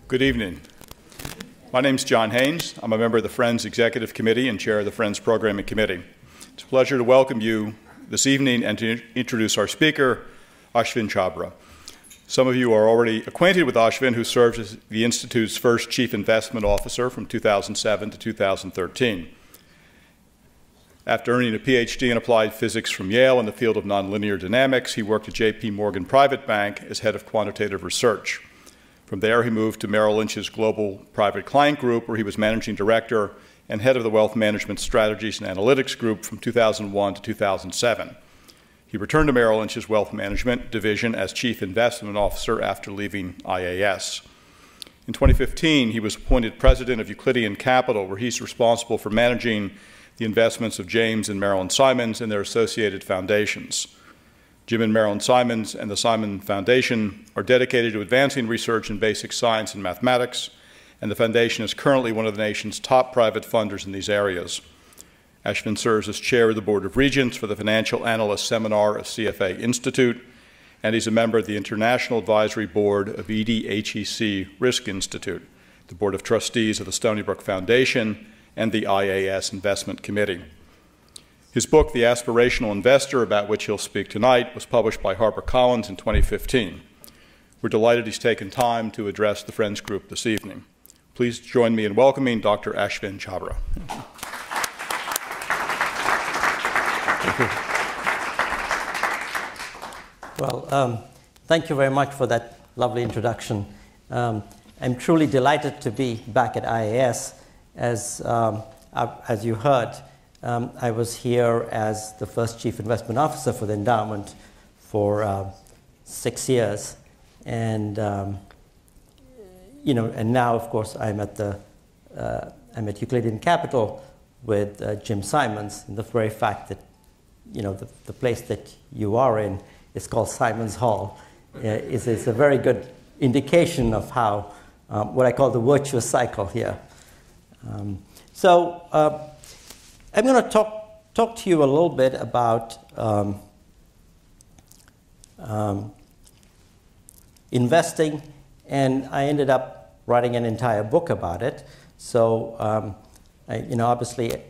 Good evening. My name's John Haynes. I'm a member of the Friends Executive Committee and chair of the Friends Programming Committee. It's a pleasure to welcome you this evening and to introduce our speaker, Ashvin Chhabra. Some of you are already acquainted with Ashvin, who served as the Institute's first Chief Investment Officer from 2007 to 2013. After earning a PhD in applied physics from Yale in the field of nonlinear dynamics, he worked at J.P. Morgan Private Bank as head of quantitative research. From there, he moved to Merrill Lynch's Global Private Client Group, where he was managing director and head of the Wealth Management Strategies and Analytics Group from 2001 to 2007. He returned to Merrill Lynch's Wealth Management Division as Chief Investment Officer after leaving IAS. In 2015, he was appointed president of Euclidean Capital, where he's responsible for managing the investments of James and Marilyn Simons and their associated foundations. Jim and Marilyn Simons and the Simon Foundation are dedicated to advancing research in basic science and mathematics, and the foundation is currently one of the nation's top private funders in these areas. Ashvin serves as chair of the Board of Regents for the Financial Analyst Seminar of CFA Institute, and he's a member of the International Advisory Board of EDHEC Risk Institute, the Board of Trustees of the Stony Brook Foundation, and the IAS Investment Committee. His book, The Aspirational Investor, about which he'll speak tonight, was published by HarperCollins in 2015. We're delighted he's taken time to address the Friends Group this evening. Please join me in welcoming Dr. Ashvin Chhabra. Well, thank you very much for that lovely introduction. I'm truly delighted to be back at IAS. As you heard, I was here as the first Chief Investment Officer for the endowment for 6 years, and and now, of course, I'm at Euclidean Capital with Jim Simons. And the very fact that the place that you are in is called Simons Hall is a very good indication of how what I call the virtuous cycle here. I'm going to talk to you a little bit about investing, and I ended up writing an entire book about it. So, obviously,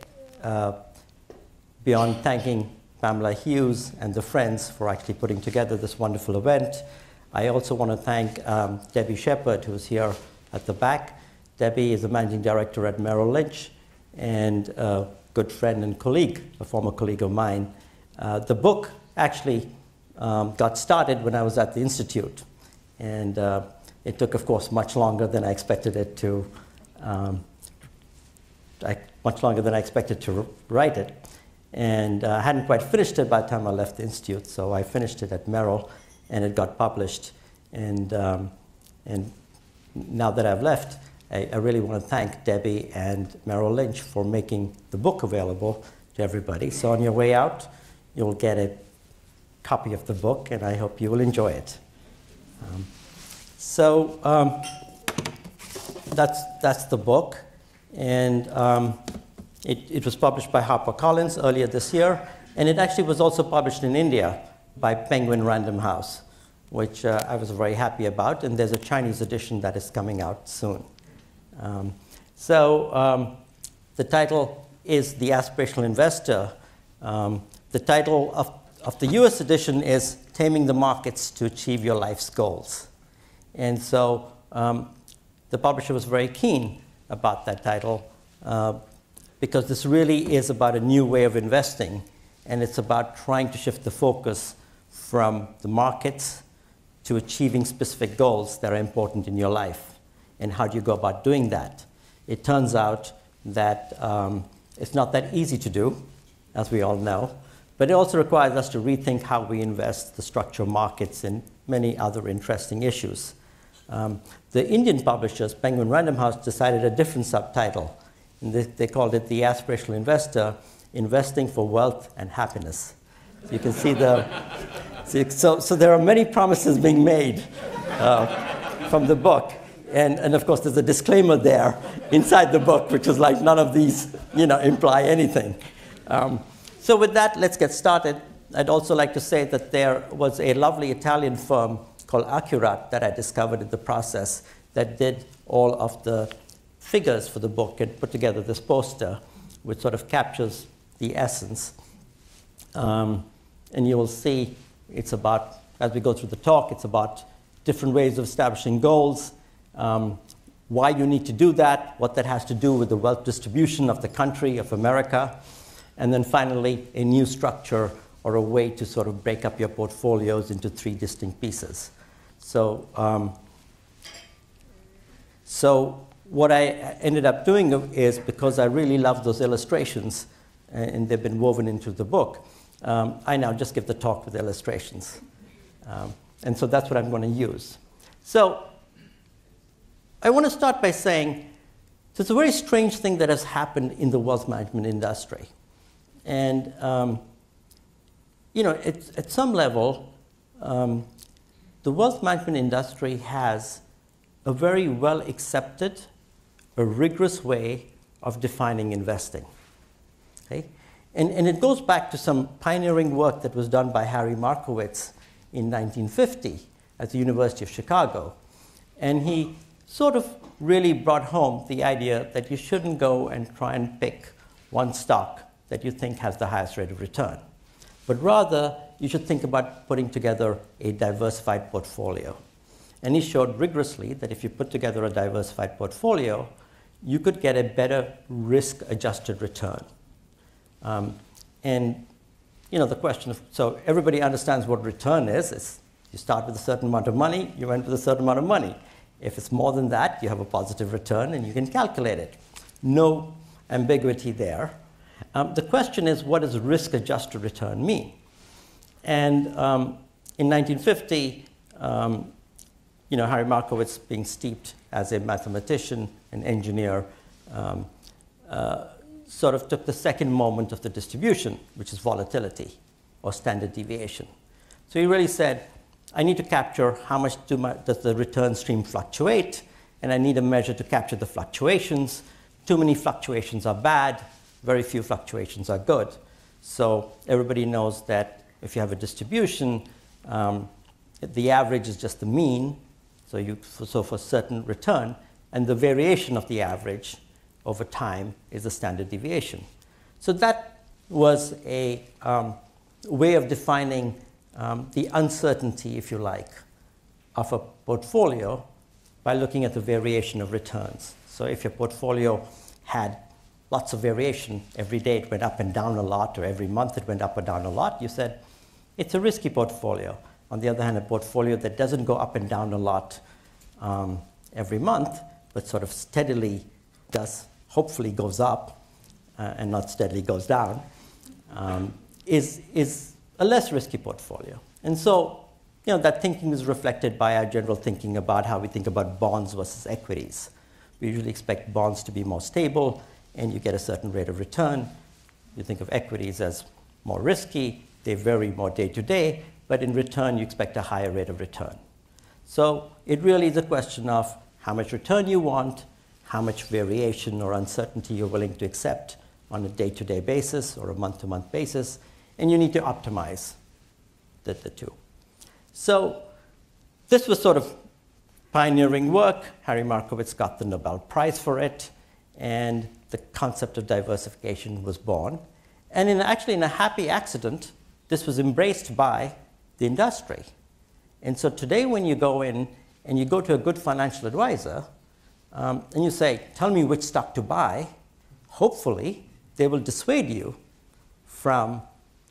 beyond thanking Pamela Hughes and the Friends for actually putting together this wonderful event, I also want to thank Debbie Shepard, who's here at the back. Debbie is the managing director at Merrill Lynch, and good friend and colleague, a former colleague of mine. The book actually got started when I was at the Institute, and it took, of course, much longer than I expected it to. Write it, and I hadn't quite finished it by the time I left the Institute. So I finished it at Merrill, and it got published. And now that I've left, I really want to thank Debbie and Merrill Lynch for making the book available to everybody. So on your way out, you'll get a copy of the book, and I hope you will enjoy it. That's the book, and it was published by HarperCollins earlier this year, and it actually was also published in India by Penguin Random House, which I was very happy about, and there's a Chinese edition that is coming out soon. The title is The Aspirational Investor. The title of the US edition is Taming the Markets to Achieve Your Life's Goals. And so the publisher was very keen about that title because this really is about a new way of investing, and it's about trying to shift the focus from the markets to achieving specific goals that are important in your life. And how do you go about doing that? It turns out that it's not that easy to do, as we all know, but it also requires us to rethink how we invest, the structure of markets, and many other interesting issues. The Indian publishers, Penguin Random House, decided a different subtitle. And they called it The Aspirational Investor, Investing for Wealth and Happiness. So you can see so there are many promises being made from the book. And of course, there's a disclaimer there inside the book, which is like none of these, imply anything. So with that, let's get started. I'd also like to say that there was a lovely Italian firm called Accurate that I discovered in the process that did all of the figures for the book and put together this poster, which sort of captures the essence. And you will see it's about, as we go through the talk, it's about different ways of establishing goals, why you need to do that, what that has to do with the wealth distribution of the country, of America, and then finally, a new structure or a way to sort of break up your portfolios into 3 distinct pieces. So what I ended up doing is, because I really love those illustrations, and they've been woven into the book, I now just give the talk with illustrations. And so that's what I'm going to use. So I want to start by saying there's a very strange thing that has happened in the wealth management industry. And, at some level, the wealth management industry has a very well-accepted, a rigorous way of defining investing. Okay? And it goes back to some pioneering work that was done by Harry Markowitz in 1950 at the University of Chicago. And he sort of really brought home the idea that you shouldn't go and try and pick one stock that you think has the highest rate of return, but rather you should think about putting together a diversified portfolio. And he showed rigorously that if you put together a diversified portfolio, you could get a better risk-adjusted return. And the question of, so everybody understands what return is. You start with a certain amount of money, you end with a certain amount of money. If it's more than that, you have a positive return and you can calculate it. No ambiguity there. The question is, what does risk-adjusted return mean? And in 1950, Harry Markowitz, being steeped as a mathematician and engineer, sort of took the second moment of the distribution, which is volatility or standard deviation. So he really said, I need to capture how much does the return stream fluctuate, and I need a measure to capture the fluctuations. Too many fluctuations are bad, very few fluctuations are good. So everybody knows that if you have a distribution, the average is just the mean, so for certain return, and the variation of the average over time is the standard deviation. So that was a way of defining the uncertainty, if you like, of a portfolio by looking at the variation of returns. So if your portfolio had lots of variation, every day it went up and down a lot, or every month it went up or down a lot, you said, it's a risky portfolio. On the other hand, a portfolio that doesn't go up and down a lot every month, but sort of steadily hopefully goes up and not steadily goes down, is a less risky portfolio. And so, that thinking is reflected by our general thinking about how we think about bonds versus equities. We usually expect bonds to be more stable, and you get a certain rate of return. You think of equities as more risky. They vary more day to day, but in return, you expect a higher rate of return. So it really is a question of how much return you want, how much variation or uncertainty you're willing to accept on a day-to-day basis or a month-to-month basis, and you need to optimize the two. So this was sort of pioneering work. Harry Markowitz got the Nobel Prize for it, and the concept of diversification was born. And actually, in a happy accident, this was embraced by the industry. And so today, when you go in and you go to a good financial advisor, and you say, tell me which stock to buy, hopefully, they will dissuade you from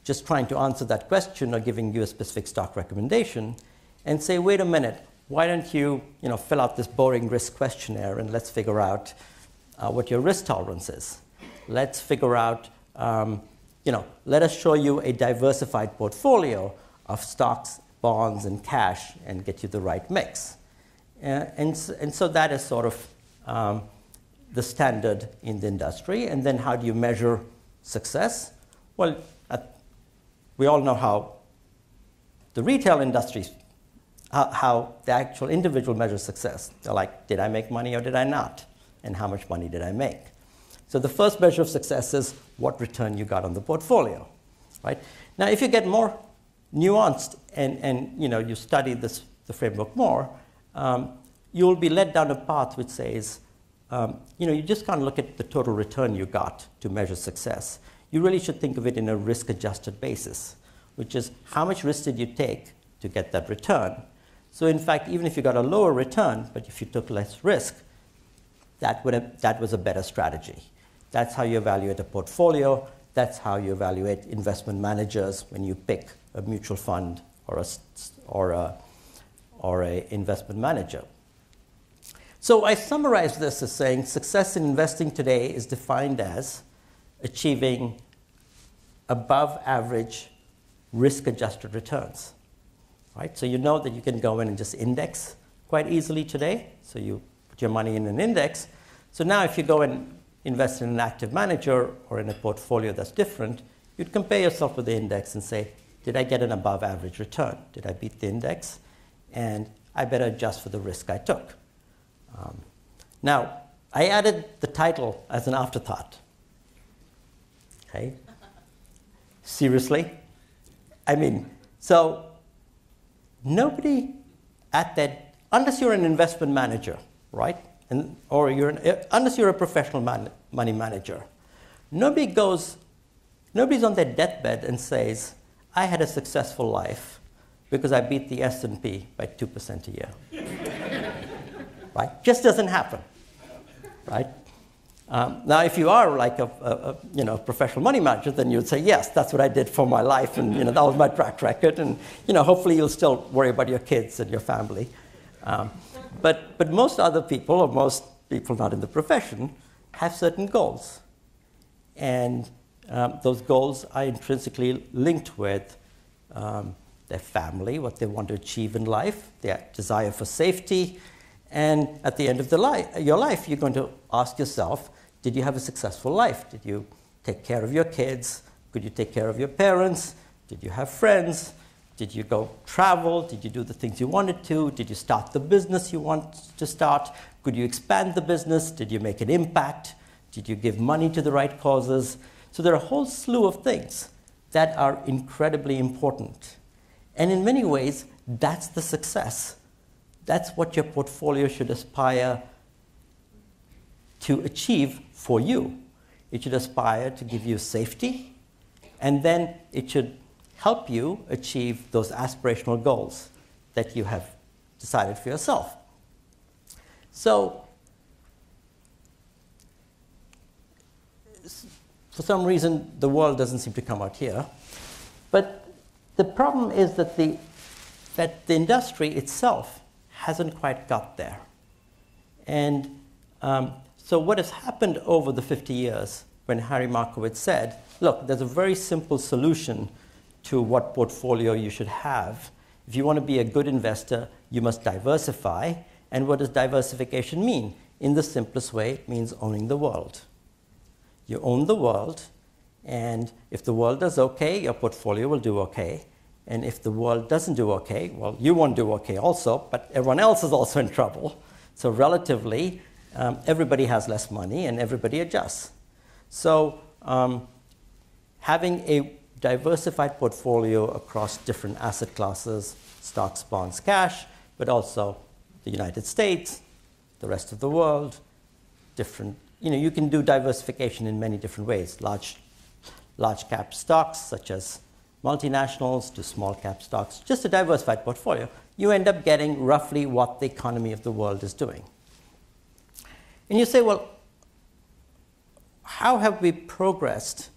just trying to answer that question or giving you a specific stock recommendation and say, wait a minute, why don't you, fill out this boring risk questionnaire and let's figure out what your risk tolerance is. Let's figure out, let us show you a diversified portfolio of stocks, bonds, and cash and get you the right mix. And so that is sort of the standard in the industry. And then how do you measure success? Well, we all know how the retail industry, how the actual individual measures success. They're like, did I make money or did I not? And how much money did I make? So the first measure of success is what return you got on the portfolio, right? Now, if you get more nuanced and you study the framework more, you'll be led down a path which says, you just can't look at the total return you got to measure success. You really should think of it in a risk-adjusted basis, which is how much risk did you take to get that return? So in fact, even if you got a lower return, but if you took less risk, that was a better strategy. That's how you evaluate a portfolio. That's how you evaluate investment managers when you pick a mutual fund or a investment manager. So I summarize this as saying success in investing today is defined as achieving above average risk-adjusted returns. Right? So you know that you can go in and just index quite easily today. So you put your money in an index. So now if you go and invest in an active manager or in a portfolio that's different, you'd compare yourself with the index and say, did I get an above average return? Did I beat the index? And I better adjust for the risk I took. Now, I added the title as an afterthought. Okay? Seriously? I mean, so nobody at that, unless you're an investment manager, right? Unless you're a professional money manager, nobody's on their deathbed and says, I had a successful life because I beat the S&P by 2% a year. Right? Just doesn't happen. Right? Now, if you are like a professional money manager, then you'd say, yes, that's what I did for my life, and that was my track record, and hopefully you'll still worry about your kids and your family. But most other people, or most people not in the profession, have certain goals, and those goals are intrinsically linked with their family, what they want to achieve in life, their desire for safety, and at the end of your life, you're going to ask yourself, did you have a successful life? Did you take care of your kids? Could you take care of your parents? Did you have friends? Did you go travel? Did you do the things you wanted to? Did you start the business you want to start? Could you expand the business? Did you make an impact? Did you give money to the right causes? So there are a whole slew of things that are incredibly important. And in many ways, that's the success. That's what your portfolio should aspire to achieve for you. It should aspire to give you safety, and then it should help you achieve those aspirational goals that you have decided for yourself. So, for some reason, the world doesn't seem to come out here. But the problem is that the industry itself hasn't quite got there. And so what has happened over the 50 years when Harry Markowitz said, look, there's a very simple solution to what portfolio you should have. If you want to be a good investor, you must diversify. And what does diversification mean? In the simplest way, it means owning the world. You own the world, and if the world does okay, your portfolio will do okay. And if the world doesn't do okay, well, you won't do okay also, but everyone else is also in trouble. So relatively, everybody has less money and everybody adjusts. So having a diversified portfolio across different asset classes, stocks, bonds, cash, but also the United States, the rest of the world, different, you can do diversification in many different ways. Large cap stocks, such as multinationals, to small cap stocks, just a diversified portfolio. You end up getting roughly what the economy of the world is doing. And you say, well, how have we progressed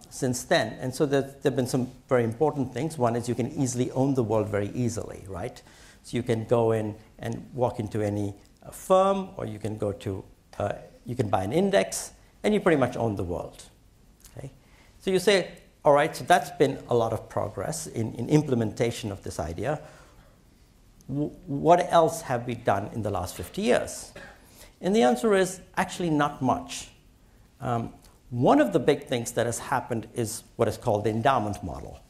since then? And so there have been some very important things. One is you can easily own the world very easily, right? So you can go in and walk into any firm, or you can go to, you can buy an index, and you pretty much own the world. Okay? So you say, all right, so that's been a lot of progress in implementation of this idea. What else have we done in the last 50 years? And the answer is actually not much. One of the big things that has happened is what is called the endowment model.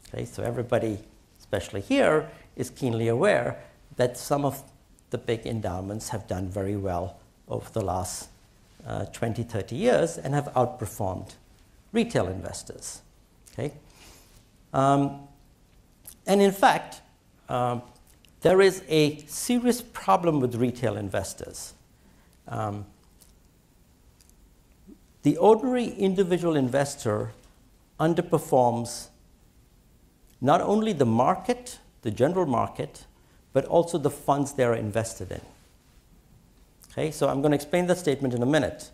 Okay, so everybody, especially here, is keenly aware that some of the big endowments have done very well over the last 20, 30 years and have outperformed retail investors. Okay? And in fact, there is a serious problem with retail investors. The ordinary individual investor underperforms not only the market, the general market, but also the funds they're invested in. Okay, so I'm going to explain that statement in a minute.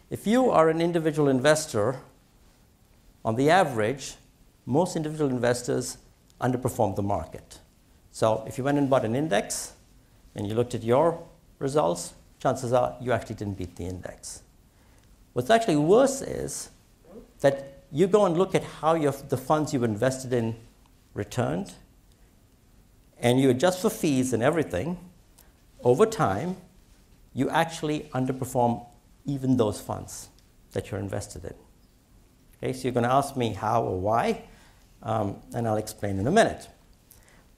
If you are an individual investor, on the average, most individual investors underperform the market. So if you went and bought an index and you looked at your results, chances are you actually didn't beat the index. What's actually worse is that you go and look at how the funds you've invested in returned, and you adjust for fees and everything. Over time, you actually underperform even those funds that you're invested in. Okay, so you're going to ask me how or why, and I'll explain in a minute.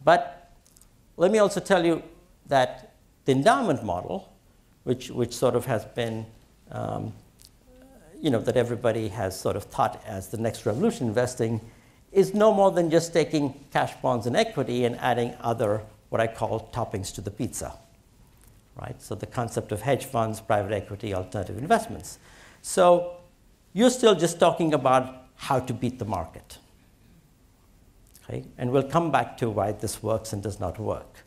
But let me also tell you that the endowment model, which sort of has been, that everybody has sort of thought as the next revolution in investing, is no more than just taking cash bonds and equity and adding other, what I call, toppings to the pizza. Right? So the concept of hedge funds, private equity, alternative investments. So you're still just talking about how to beat the market. Okay? And we'll come back to why this works and does not work.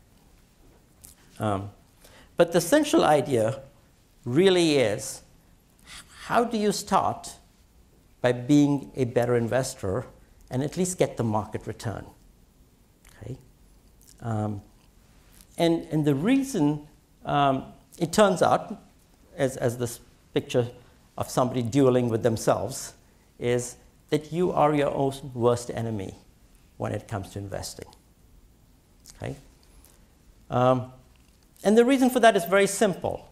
But the essential idea really is, how do you start by being a better investor and at least get the market return? Okay? And the reason, it turns out, as this picture of somebody dueling with themselves, is that you are your own worst enemy when it comes to investing. Okay? And the reason for that is very simple.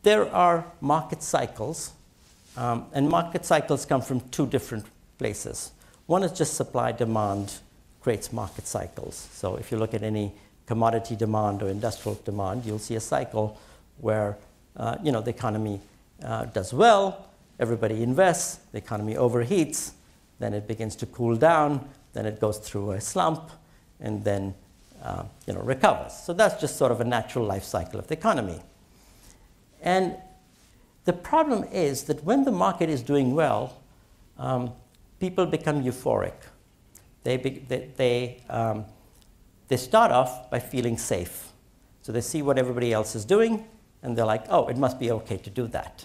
There are market cycles, and market cycles come from two different places. One is just supply-demand creates market cycles. So if you look at any commodity demand or industrial demand, you'll see a cycle where the economy does well, everybody invests, the economy overheats, then it begins to cool down, then it goes through a slump, and then recovers. So that's just sort of a natural life cycle of the economy. And the problem is that when the market is doing well, people become euphoric. They start off by feeling safe. So they see what everybody else is doing, and they're like, oh, it must be okay to do that.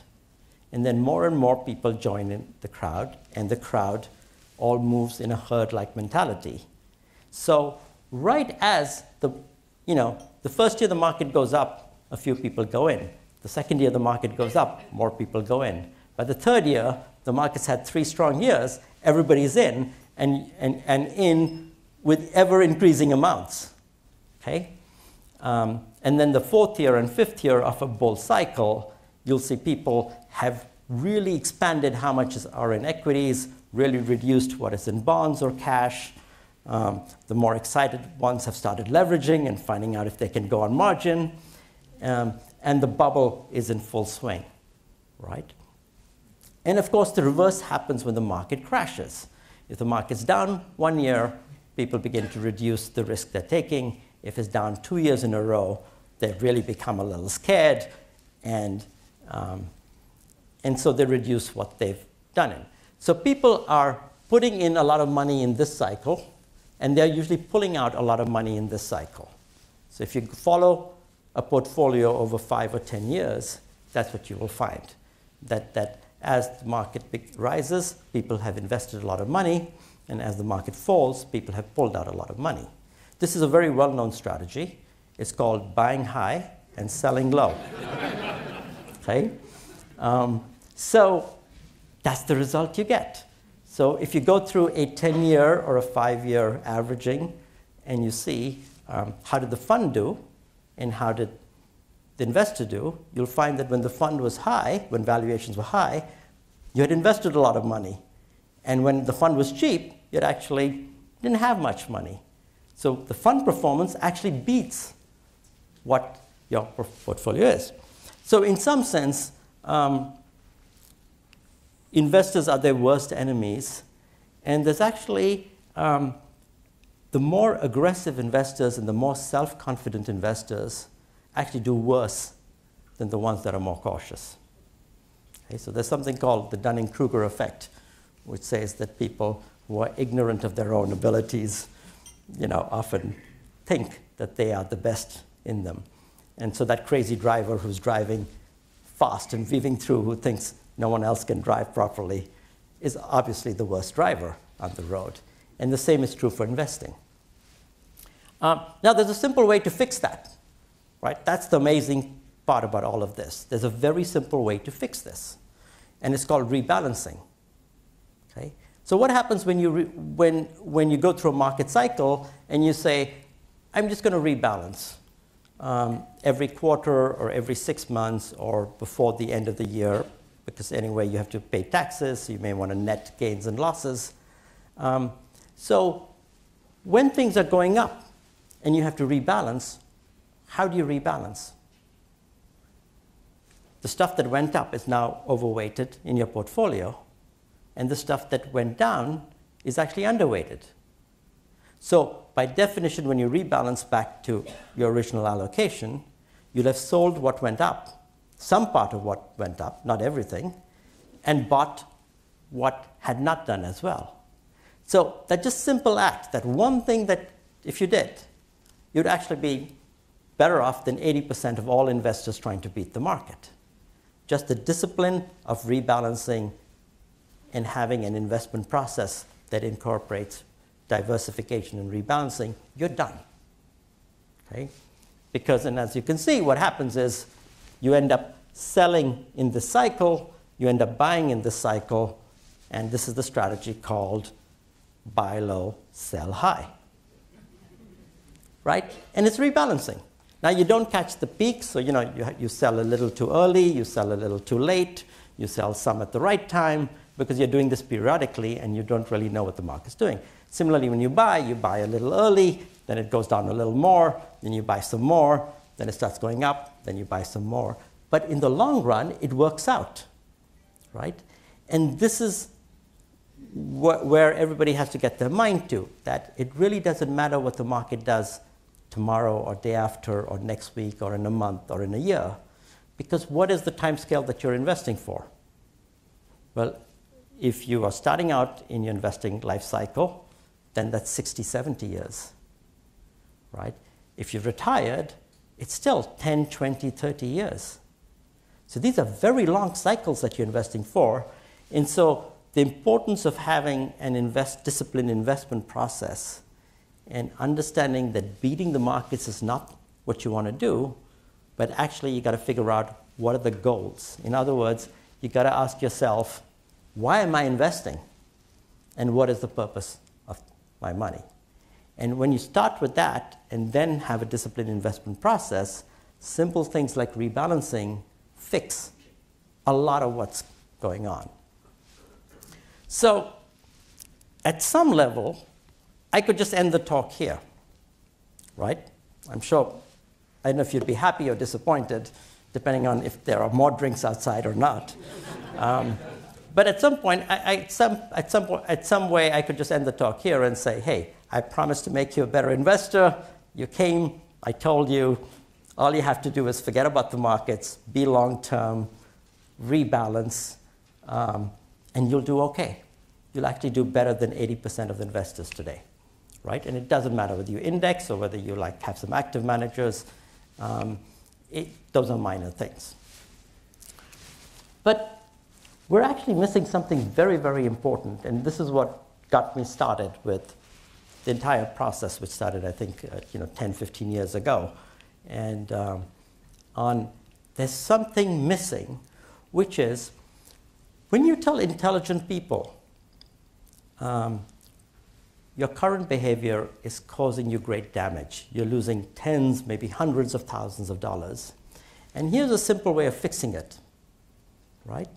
And then more and more people join in the crowd, and the crowd all moves in a herd-like mentality. So right as the first year the market goes up, a few people go in. The second year the market goes up, more people go in. By the third year, the market's had 3 strong years, everybody's in, and in with ever-increasing amounts. Okay? And then the 4th year and 5th year of a bull cycle, you'll see people have really expanded how much are in equities, really reduced what is in bonds or cash. The more excited ones have started leveraging and finding out if they can go on margin. And the bubble is in full swing, right? And of course, the reverse happens when the market crashes. If the market's down 1 year, people begin to reduce the risk they're taking. If it's down 2 years in a row, they really become a little scared, and so they reduce what they've done in. So people are putting in a lot of money in this cycle, and they're usually pulling out a lot of money in this cycle. So if you follow a portfolio over 5 or 10 years, that's what you will find. That as the market rises, people have invested a lot of money, and as the market falls, people have pulled out a lot of money. This is a very well-known strategy. It's called buying high and selling low. Okay? So that's the result you get. So if you go through a 10-year or a 5-year averaging, and you see how did the fund do, and how did the investor do, you'll find that when the fund was high, when valuations were high, you had invested a lot of money. And when the fund was cheap, you actually didn't have much money. So the fund performance actually beats what your portfolio is. So in some sense, investors are their worst enemies. And there's actually, the the more aggressive investors and the more self-confident investors actually do worse than the ones that are more cautious. Okay, so there's something called the Dunning-Kruger effect, which says that people who are ignorant of their own abilities, often think that they are the best in them. And so that crazy driver who's driving fast and weaving through, who thinks no one else can drive properly, is obviously the worst driver on the road. And the same is true for investing. Now, there's a simple way to fix that, right? That's the amazing part about all of this. There's a very simple way to fix this, and it's called rebalancing. Okay? So what happens when you go through a market cycle and you say, I'm just going to rebalance every quarter or every 6 months or before the end of the year, because anyway you have to pay taxes, so you may want to net gains and losses. So when things are going up and you have to rebalance, how do you rebalance? The stuff that went up is now overweighted in your portfolio, and the stuff that went down is actually underweighted. So by definition, when you rebalance back to your original allocation, you'll have sold what went up, some part of what went up, not everything, and bought what had not done as well. So that just simple act, that one thing that if you did, you'd actually be better off than 80% of all investors trying to beat the market. Just the discipline of rebalancing and having an investment process that incorporates diversification and rebalancing, you're done. Okay? Because, and as you can see, what happens is you end up selling in the cycle, you end up buying in the cycle, and this is the strategy called buy low, sell high. Right? And it's rebalancing. Now, you don't catch the peaks, so you sell a little too early, you sell a little too late, you sell some at the right time, because you're doing this periodically and you don't really know what the market's doing. Similarly, when you buy a little early, then it goes down a little more, then you buy some more, then it starts going up, then you buy some more. But in the long run, it works out, right? And this is where everybody has to get their mind to, that it really doesn't matter what the market does tomorrow or day after or next week or in a month or in a year, because what is the time scale that you're investing for? Well, if you are starting out in your investing life cycle, then that's 60, 70 years, right? If you've retired, it's still 10, 20, 30 years. So these are very long cycles that you're investing for. And so the importance of having an disciplined investment process and understanding that beating the markets is not what you want to do, but actually you got to figure out what are the goals. In other words, you got to ask yourself, why am I investing? And what is the purpose of my money? And when you start with that and then have a disciplined investment process, simple things like rebalancing fix a lot of what's going on. So at some level, I could just end the talk here, right? I'm sure, I don't know if you'd be happy or disappointed, depending on if there are more drinks outside or not. But at some point, some way, I could just end the talk here and say, hey, I promised to make you a better investor. You came, I told you, all you have to do is forget about the markets, be long-term, rebalance, and you'll do okay. You'll actually do better than 80% of the investors today, right? And it doesn't matter whether you index or whether you have some active managers. Those are minor things. But we're actually missing something very, very important, and this is what got me started with the entire process, which started, I think, 10, 15 years ago. And there's something missing, which is when you tell intelligent people your current behavior is causing you great damage, you're losing tens, maybe hundreds of thousands of dollars, and here's a simple way of fixing it, right?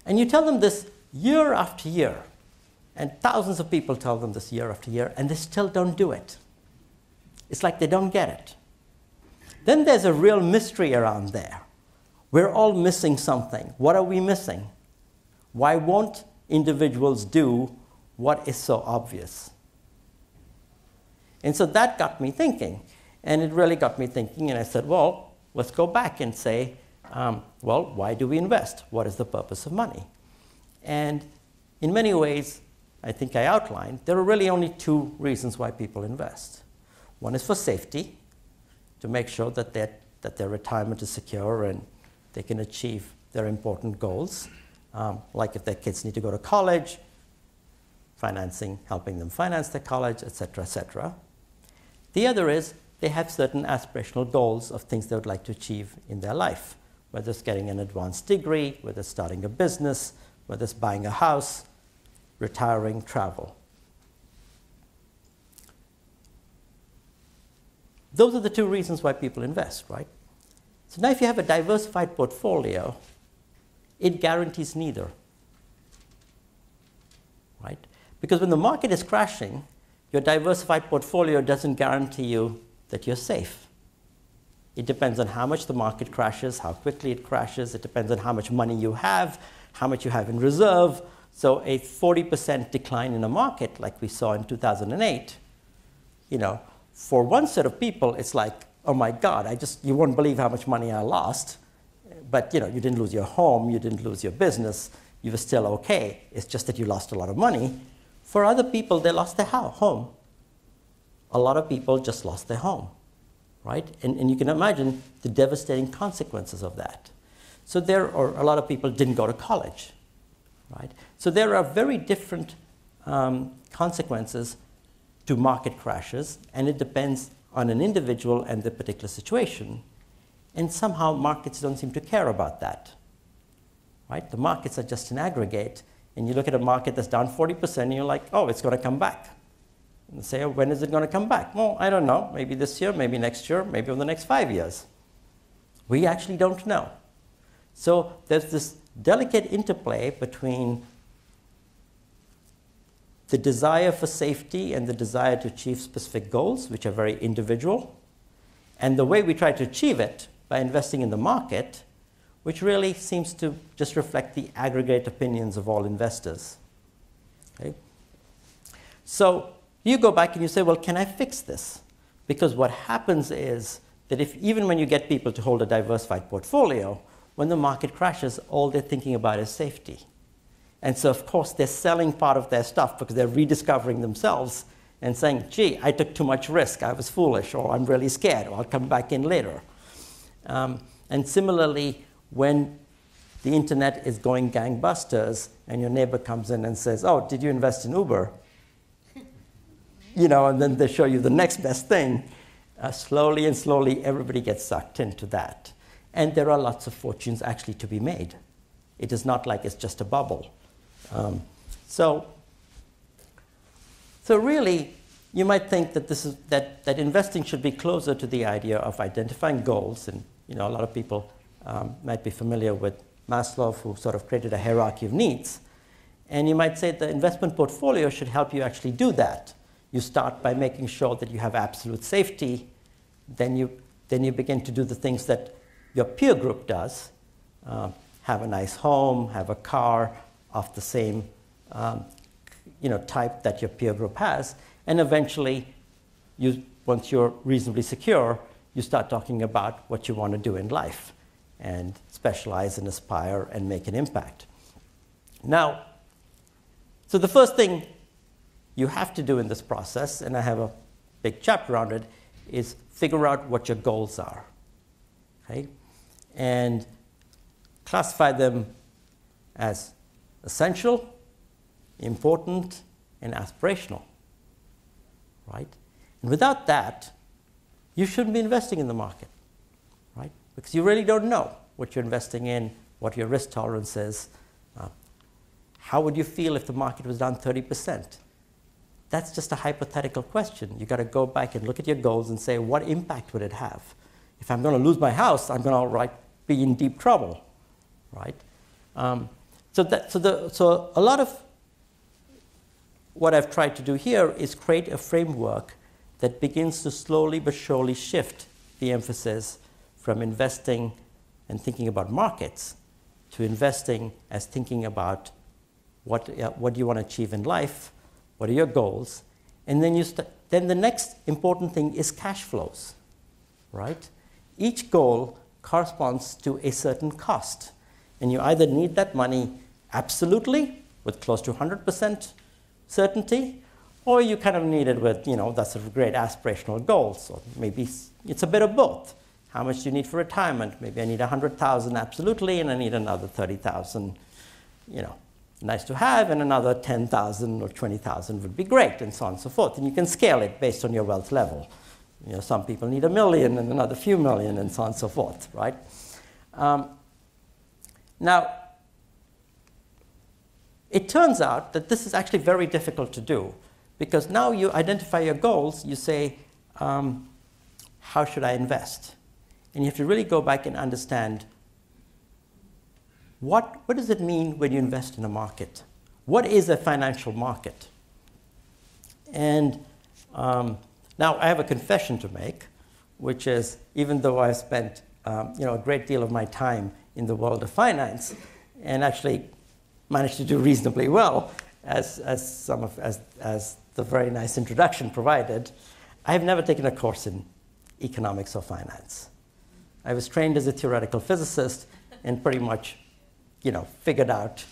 And you tell them this year after year, and thousands of people tell them this year after year, and they still don't do it. It's like they don't get it. Then there's a real mystery around there. We're all missing something. What are we missing? Why won't individuals do what is so obvious? And so that got me thinking. And it really got me thinking, and I said, well, let's go back and say, well, why do we invest? What is the purpose of money? And in many ways, I think I outlined, there are really only two reasons why people invest. One is for safety, to make sure that their retirement is secure and they can achieve their important goals, like if their kids need to go to college, helping them finance their college, et cetera, et cetera. The other is they have certain aspirational goals of things they would like to achieve in their life, whether it's getting an advanced degree, whether it's starting a business, whether it's buying a house, retiring, travel. Those are the two reasons why people invest, right? So now if you have a diversified portfolio, it guarantees neither, right? Because when the market is crashing, your diversified portfolio doesn't guarantee you that you're safe. It depends on how much the market crashes, how quickly it crashes. It depends on how much money you have, how much you have in reserve. So a 40% decline in a market like we saw in 2008, for one set of people, it's like, oh my God, you won't believe how much money I lost. But you didn't lose your home, you didn't lose your business, you were still okay. It's just that you lost a lot of money. For other people, they lost their home. A lot of people just lost their home, right? And you can imagine the devastating consequences of that. So a lot of people didn't go to college, right? So there are very different consequences to market crashes, and it depends on an individual and the particular situation. And somehow markets don't seem to care about that, right? The markets are just an aggregate, and you look at a market that's down 40%, and you're like, oh, it's going to come back. And say, oh, when is it going to come back? Well, I don't know. Maybe this year, maybe next year, maybe over the next 5 years. We actually don't know. So there's this delicate interplay between the desire for safety and the desire to achieve specific goals, which are very individual, and the way we try to achieve it by investing in the market, which really seems to just reflect the aggregate opinions of all investors. Okay? So you go back and you say, well, can I fix this? Because what happens is that even when you get people to hold a diversified portfolio, when the market crashes, all they're thinking about is safety. And so, of course, they're selling part of their stuff because they're rediscovering themselves and saying, gee, I took too much risk, I was foolish, or I'm really scared, or I'll come back in later. And similarly, when the internet is going gangbusters and your neighbor comes in and says, oh, did you invest in Uber? And then they show you the next best thing. Slowly and slowly, everybody gets sucked into that. And there are lots of fortunes actually to be made. It is not like it's just a bubble. So really, you might think that that investing should be closer to the idea of identifying goals. And a lot of people might be familiar with Maslow, who sort of created a hierarchy of needs. And you might say the investment portfolio should help you actually do that. You start by making sure that you have absolute safety. Then you begin to do the things that your peer group does. Have a nice home, have a car of the same type that your peer group has. And eventually, once you're reasonably secure, you start talking about what you want to do in life and specialize and aspire and make an impact. Now, so the first thing you have to do in this process, and I have a big chapter on it, is figure out what your goals are, okay? And classify them as essential, important, and aspirational, right? And without that, you shouldn't be investing in the market, right? Because you really don't know what you're investing in, what your risk tolerance is. How would you feel if the market was down 30%? That's just a hypothetical question. You've got to go back and look at your goals and say, what impact would it have? If I'm going to lose my house, I'm going to be in deep trouble, right? So a lot of what I've tried to do here is create a framework that begins to slowly but surely shift the emphasis from investing and thinking about markets to investing as thinking about what do you want to achieve in life, what are your goals, and then you then the next important thing is cash flows, right? Each goal corresponds to a certain cost. And you either need that money absolutely, with close to 100% certainty, or you kind of need it with, that's a great aspirational goal. So maybe it's a bit of both. How much do you need for retirement? Maybe I need 100,000 absolutely, and I need another 30,000, nice to have, and another 10,000 or 20,000 would be great, and so on and so forth. And you can scale it based on your wealth level. Some people need 1 million and another few million, and so on and so forth, right? Now, it turns out that this is actually very difficult to do, because now you identify your goals, you say, how should I invest? And you have to really go back and understand what does it mean when you invest in a market? What is a financial market? And now I have a confession to make, which is, even though I've spent a great deal of my time in the world of finance and actually managed to do reasonably well, as the very nice introduction provided, I have never taken a course in economics or finance. I was trained as a theoretical physicist and pretty much, figured out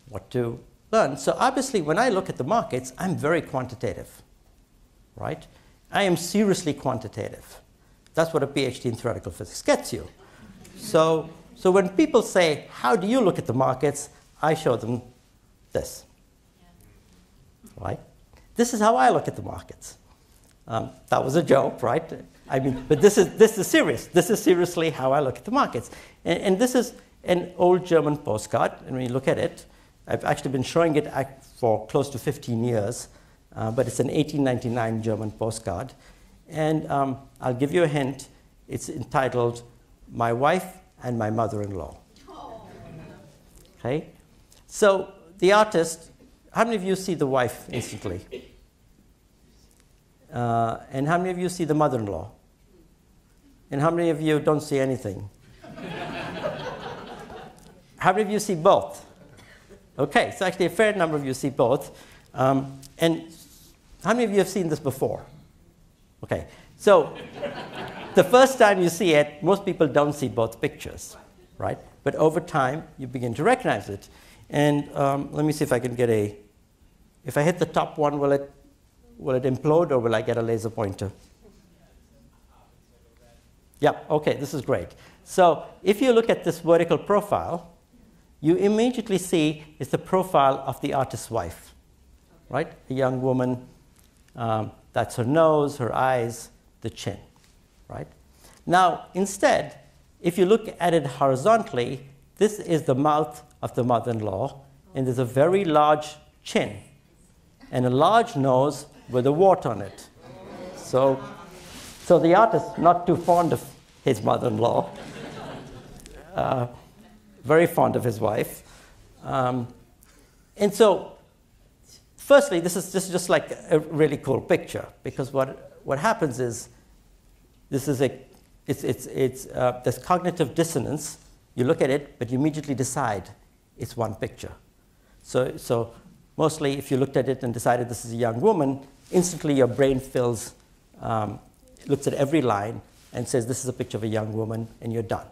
what to learn. So obviously, when I look at the markets, I'm very quantitative, right? I am seriously quantitative. That's what a PhD in theoretical physics gets you. So when people say, how do you look at the markets? I show them this, right? This is how I look at the markets. That was a joke, right? I mean, but this is serious. This is seriously how I look at the markets. And this is an old German postcard. And when you look at it, I've actually been showing it for close to 15 years. But it's an 1899 German postcard. And I'll give you a hint. It's entitled, My Wife and My Mother-in-Law. Okay? So the artist, how many of you see the wife instantly? And how many of you see the mother-in-law? And how many of you don't see anything? How many of you see both? Okay, so actually a fair number of you see both. And how many of you have seen this before? Okay, so the first time you see it, most people don't see both pictures, right? But over time, you begin to recognize it. And let me see if I can get if I hit the top one, will it implode, or will I get a laser pointer? Yeah, okay, this is great. So if you look at this vertical profile, you immediately see it's the profile of the artist's wife, right? A young woman, that's her nose, her eyes, the chin, right? Now, instead, if you look at it horizontally, this is the mouth of the mother-in-law, and there's a very large chin and a large nose with a wart on it. So the artist, not too fond of his mother-in-law, very fond of his wife. And so, firstly, this is just like a really cool picture, because what happens is there's cognitive dissonance. You look at it, but you immediately decide it's one picture. So mostly, if you looked at it and decided this is a young woman, instantly your brain looks at every line and says this is a picture of a young woman, and you're done,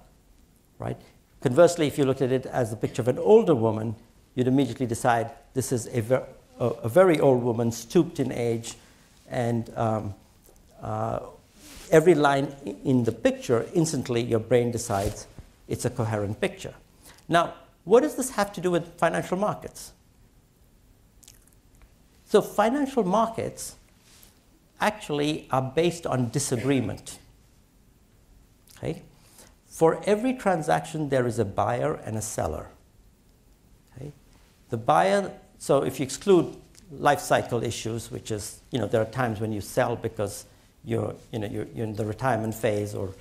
right? Conversely, if you looked at it as a picture of an older woman, you'd immediately decide this is a very old woman, stooped in age, and every line in the picture, instantly your brain decides it's a coherent picture. Now, what does this have to do with financial markets? So financial markets actually are based on disagreement. Okay? For every transaction, there is a buyer and a seller. Okay? The buyer, so if you exclude life cycle issues, which is, there are times when you sell because you're in the retirement phase, or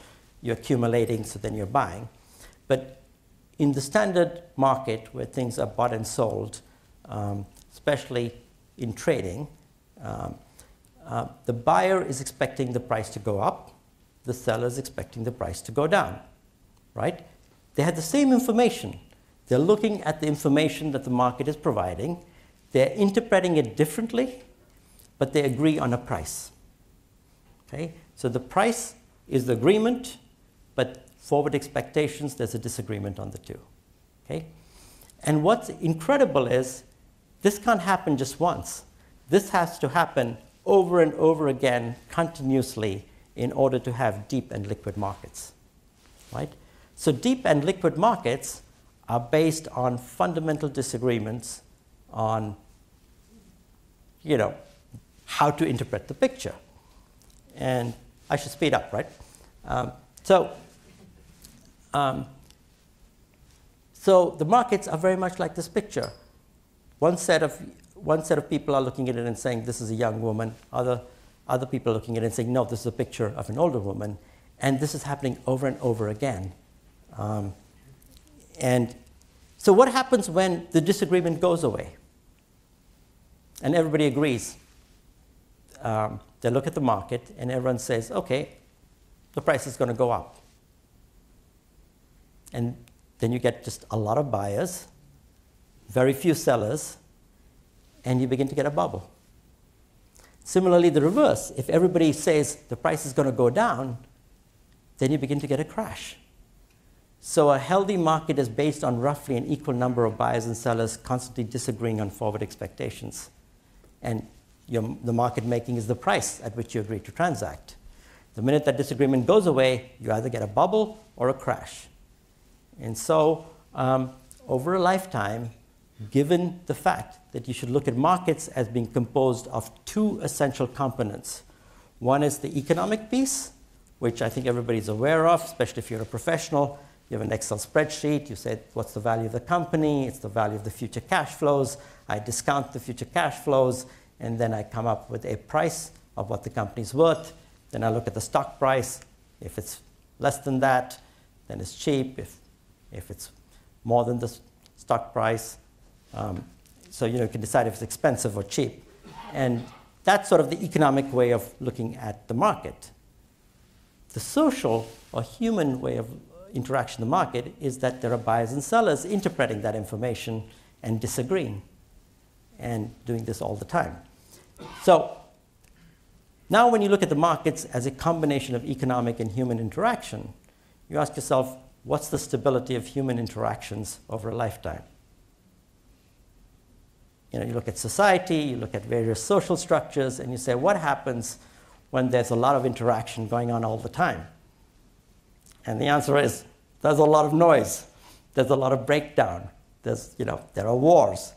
you're accumulating, so then you're buying. But in the standard market where things are bought and sold, especially in trading, the buyer is expecting the price to go up, the seller is expecting the price to go down, right? They have the same information. They're looking at the information that the market is providing. They're interpreting it differently, but they agree on a price. Okay? So the price is the agreement, but forward expectations, there's a disagreement on the two. Okay? And what's incredible is this can't happen just once. This has to happen over and over again continuously in order to have deep and liquid markets. Right? So deep and liquid markets are based on fundamental disagreements on, how to interpret the picture. And I should speed up, right? So the markets are very much like this picture. One set of people are looking at it and saying, this is a young woman. Other people are looking at it and saying, no, this is a picture of an older woman. And this is happening over and over again. And so what happens when the disagreement goes away? And everybody agrees. They look at the market, and everyone says, OK, the price is going to go up. And then you get just a lot of buyers, very few sellers, and you begin to get a bubble. Similarly, the reverse. If everybody says the price is going to go down, then you begin to get a crash. So a healthy market is based on roughly an equal number of buyers and sellers constantly disagreeing on forward expectations. And the market making is the price at which you agree to transact. The minute that disagreement goes away, you either get a bubble or a crash. And so over a lifetime, given the fact that you should look at markets as being composed of two essential components. One is the economic piece, which I think everybody's aware of, especially if you're a professional. You have an Excel spreadsheet. You say, what's the value of the company? It's the value of the future cash flows. I discount the future cash flows, and then I come up with a price of what the company's worth. Then I look at the stock price. If it's less than that, then it's cheap. If it's more than the stock price, so you can decide if it's expensive or cheap. And that's sort of the economic way of looking at the market. The social or human way of interaction in the market is that there are buyers and sellers interpreting that information and disagreeing, and doing this all the time. So now when you look at the markets as a combination of economic and human interaction, you ask yourself, what's the stability of human interactions over a lifetime? You look at society, you look at various social structures, and you say, what happens when there's a lot of interaction going on all the time? And the answer is, there's a lot of noise. There's a lot of breakdown. There are wars.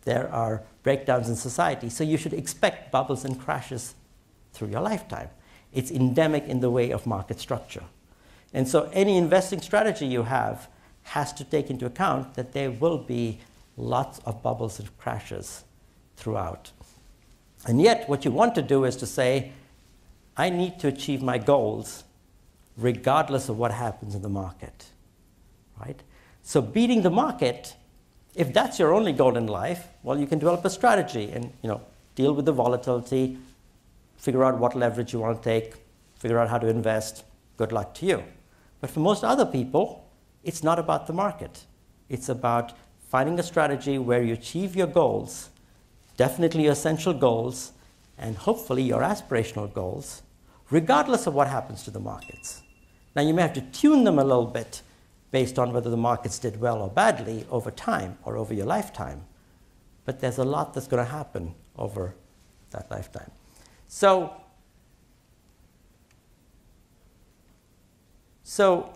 There are breakdowns in society. So you should expect bubbles and crashes through your lifetime. It's endemic in the way of market structure. And so any investing strategy you have has to take into account that there will be lots of bubbles and crashes throughout. And yet, what you want to do is to say, I need to achieve my goals regardless of what happens in the market, right? So beating the market, if that's your only goal in life, well, you can develop a strategy and deal with the volatility, figure out what leverage you want to take, figure out how to invest. Good luck to you. But for most other people, it's not about the market. It's about finding a strategy where you achieve your goals, definitely your essential goals, and hopefully your aspirational goals, regardless of what happens to the markets. Now, you may have to tune them a little bit based on whether the markets did well or badly over time or over your lifetime. But there's a lot that's going to happen over that lifetime. So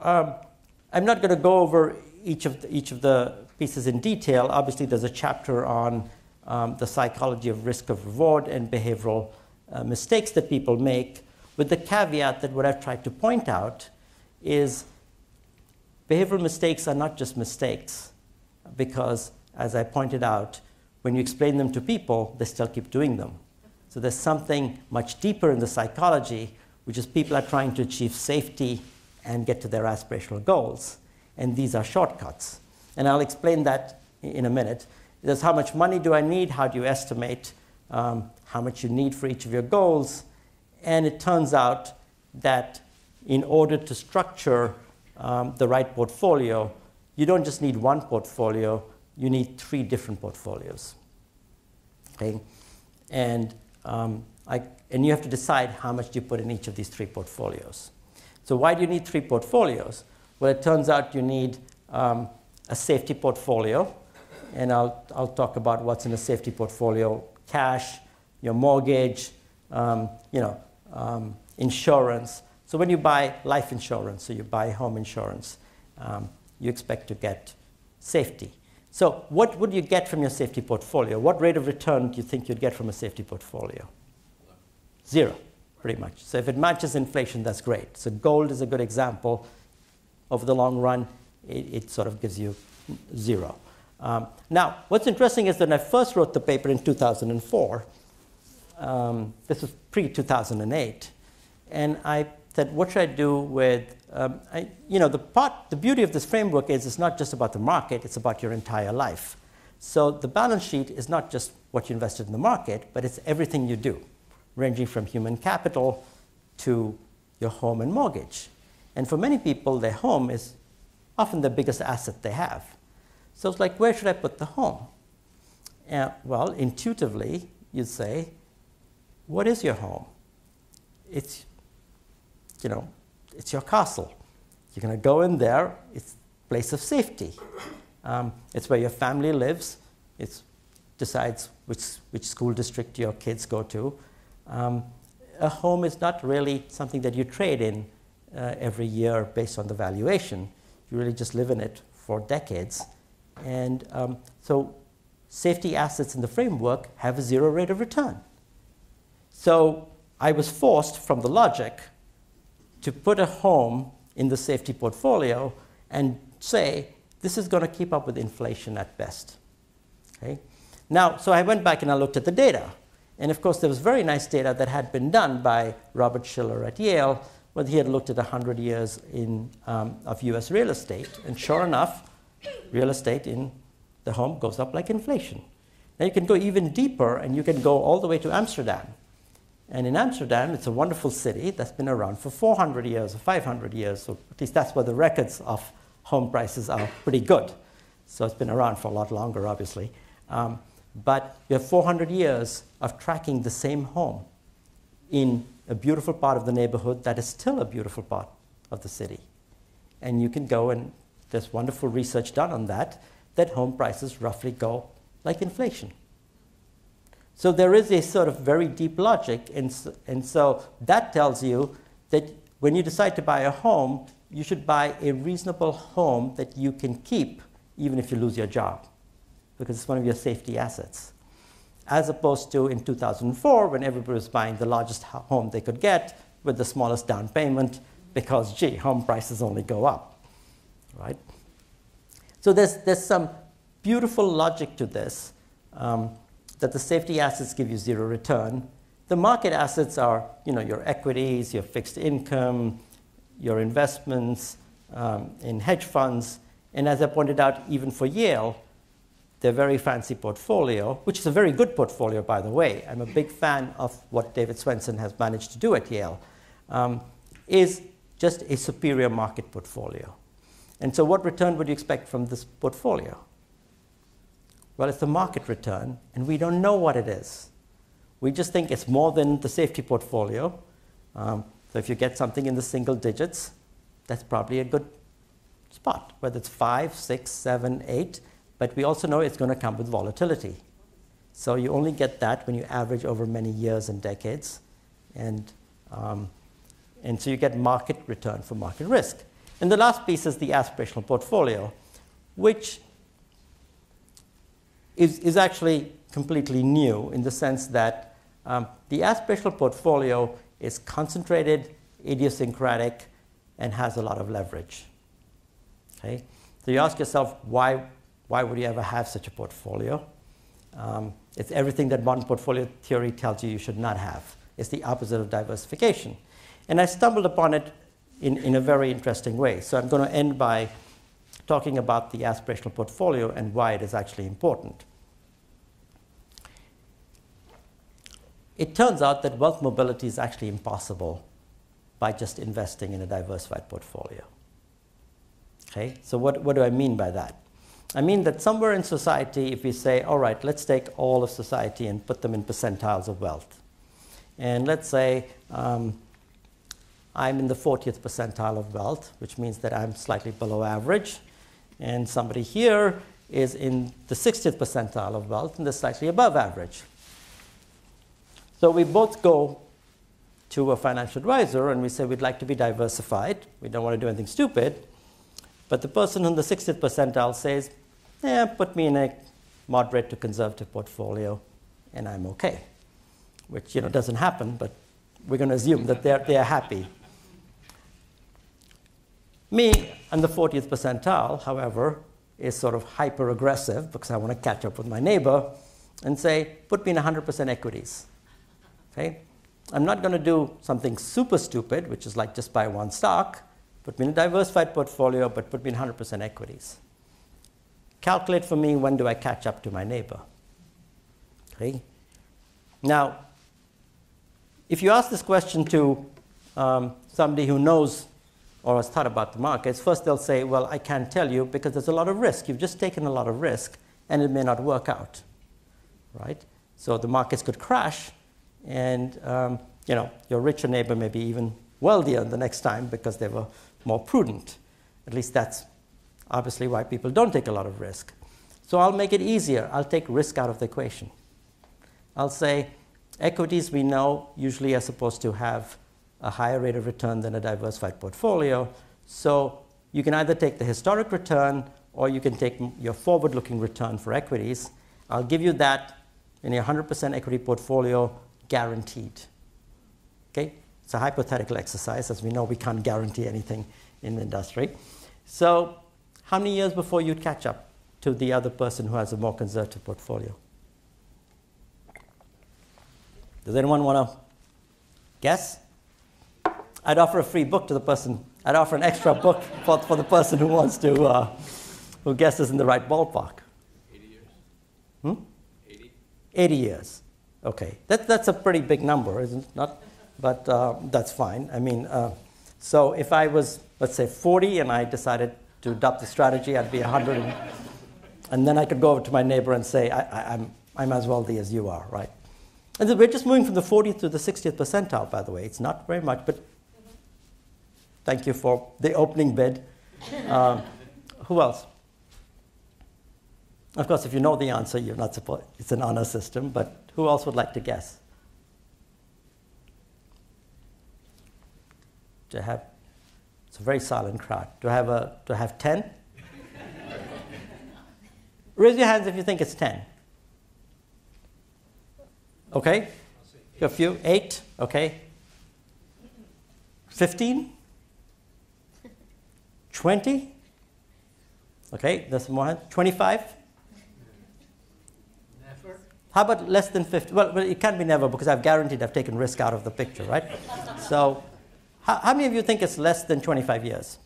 I'm not going to go over each of the pieces in detail. Obviously, there's a chapter on the psychology of risk of reward and behavioral mistakes that people make, with the caveat that what I've tried to point out is behavioral mistakes are not just mistakes, because, as I pointed out, when you explain them to people, they still keep doing them. So there's something much deeper in the psychology, which is people are trying to achieve safety and get to their aspirational goals. And these are shortcuts. And I'll explain that in a minute. There's how much money do I need? How do you estimate how much you need for each of your goals? And it turns out that in order to structure the right portfolio, you don't just need one portfolio, you need 3 different portfolios. Okay? And and you have to decide how much you put in each of these 3 portfolios. So why do you need 3 portfolios? Well, it turns out you need a safety portfolio, and I'll talk about what's in a safety portfolio: cash, your mortgage, insurance. So when you buy life insurance, or you buy home insurance, you expect to get safety. So what would you get from your safety portfolio? What rate of return do you think you'd get from a safety portfolio? 0, pretty much. So if it matches inflation, that's great. So gold is a good example. Over the long run, it sort of gives you 0. Now, what's interesting is that when I first wrote the paper in 2004, this was pre-2008, and I said, what should I do with, the beauty of this framework is it's not just about the market, it's about your entire life. So the balance sheet is not just what you invested in the market, but it's everything you do, ranging from human capital to your home and mortgage. And for many people, their home is often the biggest asset they have. So it's like, where should I put the home? Well, intuitively, you'd say, what is your home? It's your castle. You're going to go in there. It's a place of safety. It's where your family lives. It decides which school district your kids go to. A home is not really something that you trade in every year based on the valuation. You really just live in it for decades. And so safety assets in the framework have a 0 rate of return. So I was forced from the logic to put a home in the safety portfolio and say, this is going to keep up with inflation at best. Okay? Now, so I went back and I looked at the data. And of course, there was very nice data that had been done by Robert Shiller at Yale, where he had looked at 100 years of US real estate. And sure enough, real estate in the home goes up like inflation. Now you can go even deeper, and you can go all the way to Amsterdam. And in Amsterdam, it's a wonderful city that's been around for 400 years or 500 years. So at least that's where the records of home prices are pretty good. So it's been around for a lot longer, obviously. But you have 400 years of tracking the same home in a beautiful part of the neighborhood that is still a beautiful part of the city. And you can go, and there's wonderful research done on that home prices roughly go like inflation. So there is a sort of very deep logic, and so that tells you that when you decide to buy a home, you should buy a reasonable home that you can keep even if you lose your job, because it's one of your safety assets. As opposed to in 2004, when everybody was buying the largest home they could get with the smallest down payment, because, gee, home prices only go up, right? So there's some beautiful logic to this, that the safety assets give you 0 return. The market assets are, your equities, your fixed income, your investments in hedge funds. And as I pointed out, even for Yale, their very fancy portfolio, which is a very good portfolio, by the way. I'm a big fan of what David Swenson has managed to do at Yale, is just a superior market portfolio. And so what return would you expect from this portfolio? Well, it's the market return, and we don't know what it is. We just think it's more than the safety portfolio. So if you get something in the single digits, that's probably a good spot, whether it's 5, 6, 7, 8. But we also know it's going to come with volatility. So you only get that when you average over many years and decades. And so you get market return for market risk. And the last piece is the aspirational portfolio, which is actually completely new in the sense that the aspirational portfolio is concentrated, idiosyncratic, and has a lot of leverage. Okay? So you ask yourself, why would you ever have such a portfolio? It's everything that modern portfolio theory tells you should not have. It's the opposite of diversification. And I stumbled upon it in a very interesting way. So I'm going to end by talking about the aspirational portfolio and why it is actually important. It turns out that wealth mobility is actually impossible by just investing in a diversified portfolio. Okay? So what do I mean by that? I mean that somewhere in society, if we say, all right, let's take all of society and put them in percentiles of wealth. And let's say I'm in the 40th percentile of wealth, which means that I'm slightly below average. And somebody here is in the 60th percentile of wealth, and they're slightly above average. So we both go to a financial advisor, and we say we'd like to be diversified. We don't want to do anything stupid. But the person in the 60th percentile says, yeah, put me in a moderate to conservative portfolio, and I'm okay. Which, doesn't happen, but we're going to assume that they're happy. Me, in the 40th percentile, however, is sort of hyper-aggressive because I want to catch up with my neighbor and say, put me in 100% equities. Okay? I'm not going to do something super stupid, which is like just buy one stock. Put me in a diversified portfolio, but put me in 100% equities. Calculate for me, when do I catch up to my neighbor? Okay? Now, if you ask this question to somebody who knows or has thought about the markets, first they'll say, well, I can't tell you because there's a lot of risk. You've just taken a lot of risk, and it may not work out, right? So the markets could crash, and your richer neighbor may be even wealthier the next time because they were more prudent. At least that's obviously why people don't take a lot of risk. So I'll make it easier. I'll take risk out of the equation. I'll say equities we know usually are supposed to have a higher rate of return than a diversified portfolio. So you can either take the historic return or you can take your forward-looking return for equities. I'll give you that in a 100% equity portfolio guaranteed. Okay? It's a hypothetical exercise. As we know, we can't guarantee anything in the industry. So how many years before you'd catch up to the other person who has a more conservative portfolio? Does anyone want to guess? I'd offer a free book to the person. I'd offer an extra book for the person who wants to, who guesses in the right ballpark. 80 years. 80? 80 years. Okay. That's a pretty big number, isn't it? Not? But that's fine. I mean, so if I was, let's say, 40 and I decided to adopt the strategy, I'd be 100. And then I could go over to my neighbor and say, I'm as wealthy as you are, right? And we're just moving from the 40th to the 60th percentile, by the way. It's not very much, but thank you for the opening bid. Who else? Of course, if you know the answer, you're not supposed. It's an honor system, but who else would like to guess? Do I have? It's a very silent crowd. Do I have 10? Raise your hands if you think it's 10. Okay. A few. 8. Okay. 15. 20. Okay. There's more hands. 25. Never. How about less than 50? Well, it can't be never because I've guaranteed I've taken risk out of the picture, right? So, how many of you think it's less than 25 years?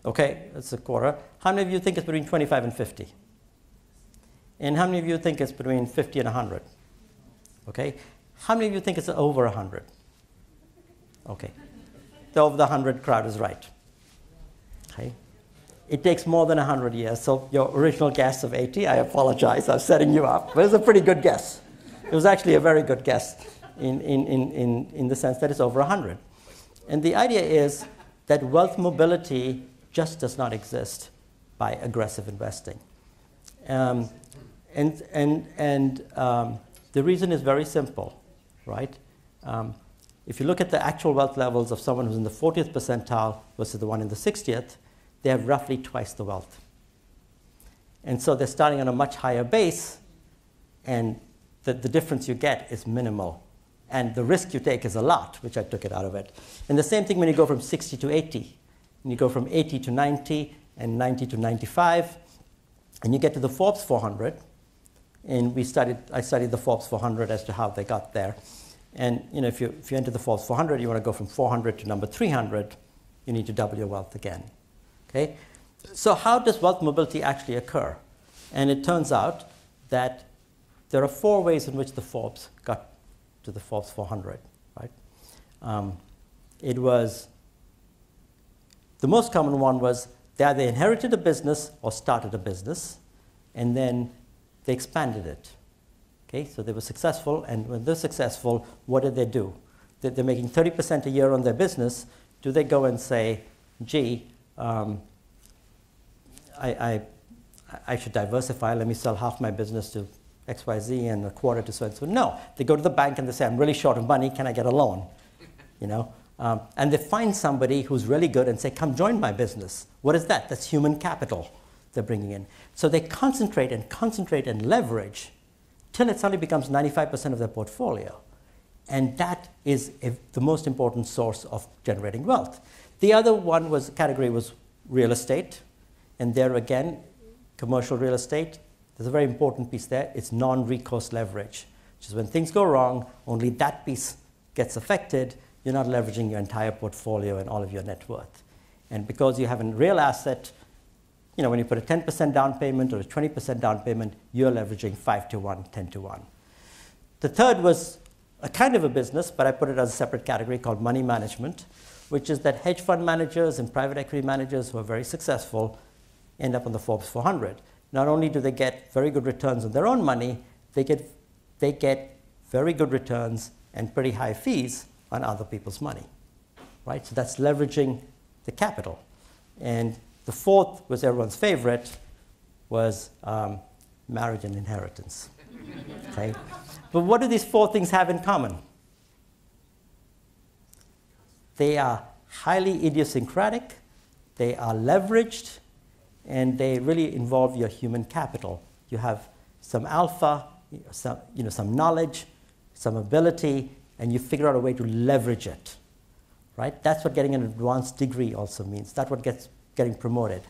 Okay, that's a quarter. How many of you think it's between 25 and 50? And how many of you think it's between 50 and 100? Okay. How many of you think it's over 100? Okay. The over the 100 crowd is right. Okay. It takes more than 100 years. So your original guess of 80, I apologize. I'm setting you up. But it's a pretty good guess. It was actually a very good guess in the sense that it's over 100. And the idea is that wealth mobility just does not exist by aggressive investing. The reason is very simple, right? If you look at the actual wealth levels of someone who's in the 40th percentile versus the one in the 60th, they have roughly twice the wealth. And so they're starting on a much higher base, and the difference you get is minimal. And the risk you take is a lot, which I took it out of it. And the same thing when you go from 60 to 80. And you go from 80 to 90, and 90 to 95, and you get to the Forbes 400. And I studied the Forbes 400 as to how they got there. And if you enter the Forbes 400, you want to go from 400 to number 300, you need to double your wealth again. Okay? So how does wealth mobility actually occur? And it turns out that there are 4 ways in which the Forbes got to the Forbes 400. Right? It was the most common one was they either inherited a business or started a business, and then they expanded it. Okay, so they were successful, and when they're successful, what did they do? They're making 30% a year on their business. Do they go and say, gee, I should diversify, let me sell half my business to XYZ and a quarter to so-and-so? No, they go to the bank and they say, I'm really short of money, can I get a loan? You know, and they find somebody who's really good and say, come join my business. What is that? That's human capital they're bringing in. So they concentrate and leverage till it suddenly becomes 95% of their portfolio. And that is the most important source of generating wealth. The other category was real estate. And there again, commercial real estate, there's a very important piece there. It's non-recourse leverage, which is when things go wrong, only that piece gets affected. You're not leveraging your entire portfolio and all of your net worth. And because you have a real asset, you know, when you put a 10% down payment or a 20% down payment, you're leveraging 5 to 1, 10 to 1. The third was a kind of a business, but I put it as a separate category called money management, which is that hedge fund managers and private equity managers who are very successful end up on the Forbes 400. Not only do they get very good returns on their own money, they get very good returns and pretty high fees on other people's money, right? So that's leveraging the capital. And the fourth was everyone's favorite, was marriage and inheritance, okay? But what do these four things have in common? They are highly idiosyncratic, they are leveraged, and they really involve your human capital. You have some alpha, some knowledge, some ability, and you figure out a way to leverage it, right? That's what getting an advanced degree also means. That's what getting promoted.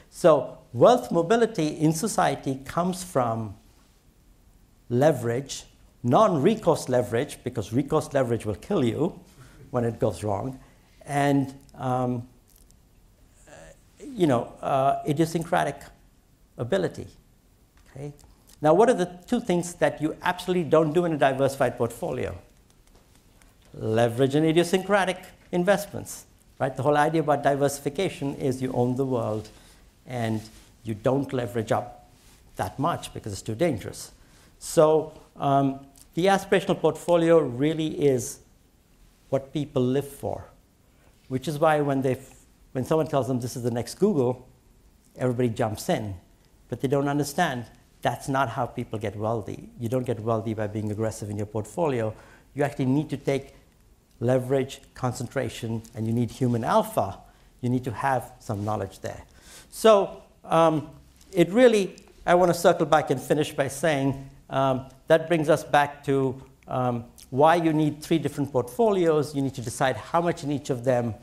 So wealth mobility in society comes from leverage, non-recourse leverage, because recourse leverage will kill you when it goes wrong, and idiosyncratic ability. Okay? Now, what are the two things that you absolutely don't do in a diversified portfolio? Leverage and idiosyncratic investments. Right? The whole idea about diversification is you own the world and you don't leverage up that much because it's too dangerous. So the aspirational portfolio really is what people live for, which is why when someone tells them this is the next Google, everybody jumps in. But they don't understand that's not how people get wealthy. You don't get wealthy by being aggressive in your portfolio. You actually need to take leverage, concentration, and you need human alpha. You need to have some knowledge there. So I want to circle back and finish by saying that brings us back to why you need 3 different portfolios. You need to decide how much in each of them.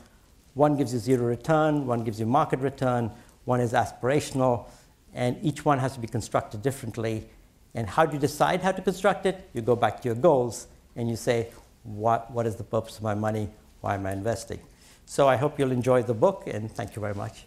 One gives you 0 return, one gives you market return, one is aspirational, and each one has to be constructed differently. And how do you decide how to construct it? You go back to your goals and you say, what is the purpose of my money? Why am I investing? So I hope you'll enjoy the book, and thank you very much.